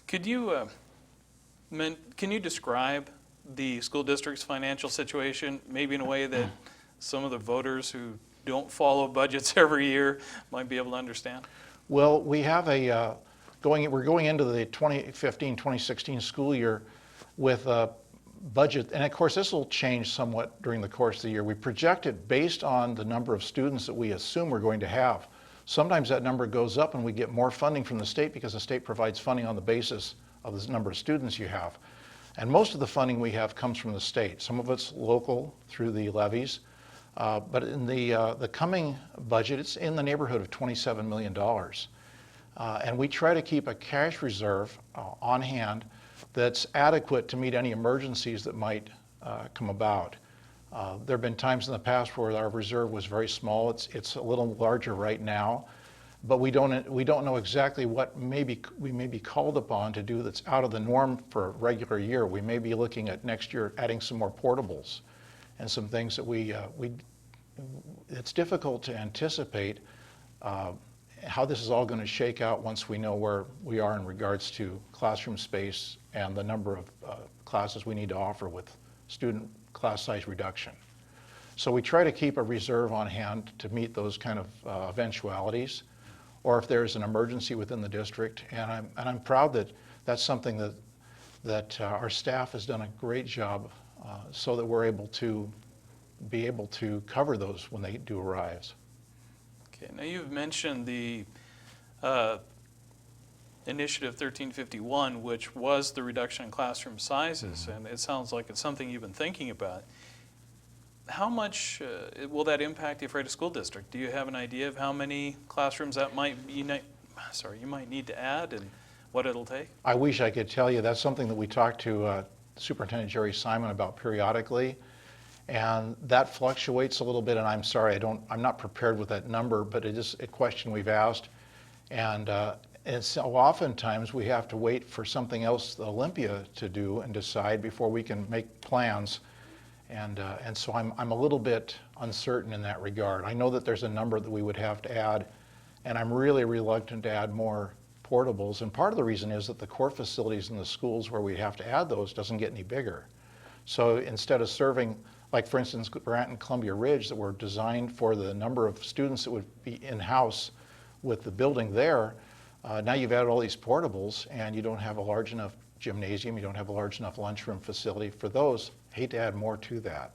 Could you, can you describe the school district's financial situation, maybe in a way that some of the voters who don't follow budgets every year might be able to understand? Well, we have we're going into the 2015-2016 school year with a budget, and of course this will change somewhat during the course of the year. We project it based on the number of students that we assume we're going to have. Sometimes that number goes up and we get more funding from the state because the state provides funding on the basis of the number of students you have. And most of the funding we have comes from the state. Some of it's local through the levies, but in the coming budget, it's in the neighborhood of $27 million. And we try to keep a cash reserve on hand that's adequate to meet any emergencies that might come about. There have been times in the past where our reserve was very small. It's a little larger right now, but we don't know exactly what we may be called upon to do that's out of the norm for a regular year. We may be looking at next year adding some more portables and some things that it's difficult to anticipate how this is all going to shake out once we know where we are in regards to classroom space and the number of classes we need to offer with student class size reduction. So we try to keep a reserve on hand to meet those kind of eventualities, or if there's an emergency within the district. And I'm proud that that's something that our staff has done a great job so that we're able to cover those when they do arise. Okay, now you've mentioned the Initiative 1351, which was the reduction in classroom sizes, and it sounds like it's something you've been thinking about. How much will that impact the Ephrata School District? Do you have an idea of how many classrooms that you might need to add and what it'll take? I wish I could tell you. That's something that we talk to Superintendent Jerry Simon about periodically, and that fluctuates a little bit. And I'm sorry, I'm not prepared with that number, but it is a question we've asked, and so oftentimes we have to wait for something else, the Olympia, to do and decide before we can make plans. And so I'm a little bit uncertain in that regard. I know that there's a number that we would have to add, and I'm really reluctant to add more portables. And part of the reason is that the core facilities in the schools where we have to add those doesn't get any bigger. So instead of serving, like for instance, Grant and Columbia Ridge, that were designed for the number of students that would be in-house with the building there, now you've added all these portables and you don't have a large enough gymnasium, you don't have a large enough lunchroom facility for those. Hate to add more to that.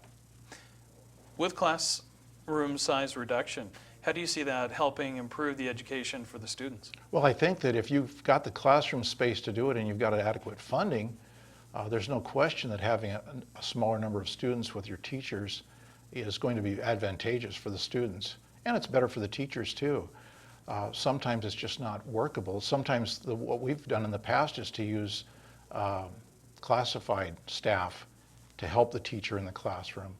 With classroom size reduction, how do you see that helping improve the education for the students? Well, I think that if you've got the classroom space to do it and you've got adequate funding, there's no question that having a smaller number of students with your teachers is going to be advantageous for the students. And it's better for the teachers too. Sometimes it's just not workable. Sometimes what we've done in the past is to use classified staff to help the teacher in the classroom.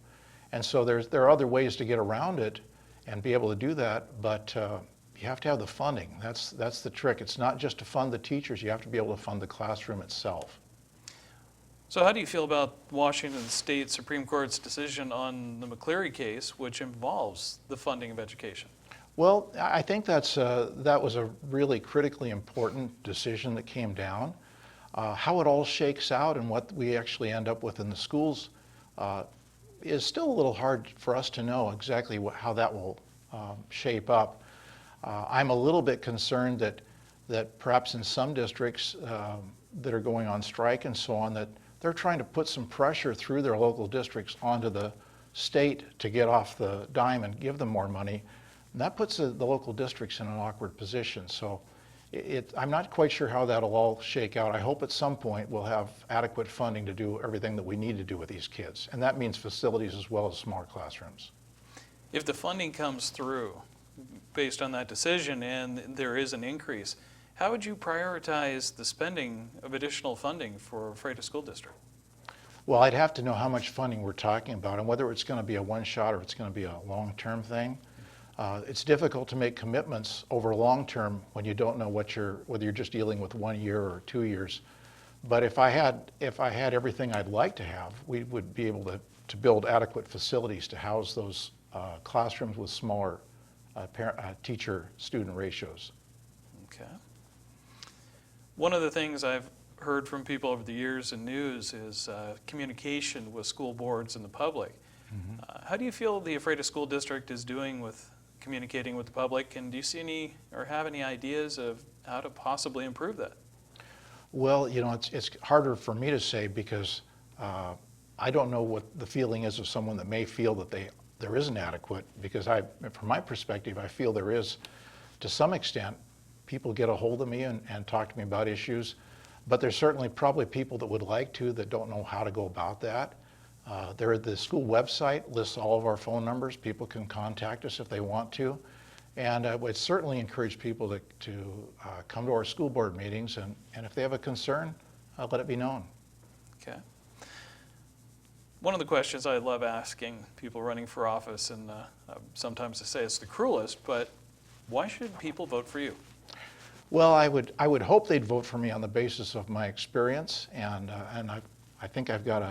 And so there are other ways to get around it and be able to do that, but you have to have the funding. That's the trick. It's not just to fund the teachers, you have to be able to fund the classroom itself. So how do you feel about Washington State Supreme Court's decision on the McCleary case, which involves the funding of education? Well, I think that was a really critically important decision that came down. How it all shakes out and what we actually end up with in the schools is still a little hard for us to know exactly how that will shape up. I'm a little bit concerned that perhaps in some districts that are going on strike and so on, that they're trying to put some pressure through their local districts onto the state to get off the dime and give them more money. And that puts the local districts in an awkward position. So I'm not quite sure how that'll all shake out. I hope at some point we'll have adequate funding to do everything that we need to do with these kids. And that means facilities as well as smaller classrooms. If the funding comes through based on that decision and there is an increase, how would you prioritize the spending of additional funding for Ephrata School District? Well, I'd have to know how much funding we're talking about and whether it's going to be a one-shot or it's going to be a long-term thing. It's difficult to make commitments over long term when you don't know whether you're just dealing with 1 year or 2 years. But if I had everything I'd like to have, we would be able to build adequate facilities to house those classrooms with smaller teacher-student ratios. Okay. One of the things I've heard from people over the years in news is communication with school boards and the public. How do you feel the Ephrata School District is doing with communicating with the public, and do you see any or have any ideas of how to possibly improve that? Well, you know, it's harder for me to say because I don't know what the feeling is of someone that may feel that there isn't adequate, because from my perspective, I feel there is to some extent. People get a hold of me and talk to me about issues, but there's certainly probably people that would like to that don't know how to go about that. The school website lists all of our phone numbers. People can contact us if they want to. And I would certainly encourage people to come to our school board meetings, and if they have a concern, let it be known. Okay. One of the questions I love asking people running for office, and sometimes I say it's the cruelest, but why should people vote for you? Well, I would hope they'd vote for me on the basis of my experience, and I think I've got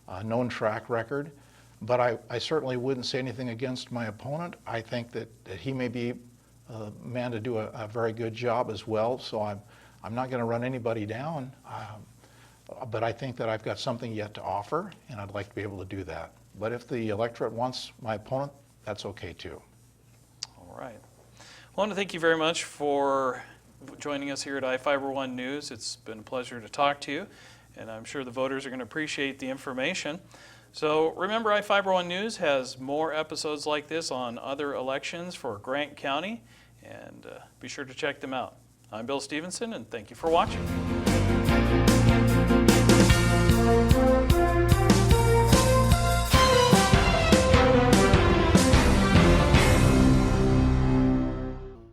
a known track record. But I certainly wouldn't say anything against my opponent. I think that he may be a man to do a very good job as well. So I'm not going to run anybody down. But I think that I've got something yet to offer, and I'd like to be able to do that. But if the electorate wants my opponent, that's okay too. All right. Well, I want to thank you very much for joining us here at iFiber One News. It's been a pleasure to talk to you, and I'm sure the voters are going to appreciate the information. So remember, iFiber One News has more episodes like this on other elections for Grant County, and be sure to check them out. I'm Bill Stevenson, and thank you for watching.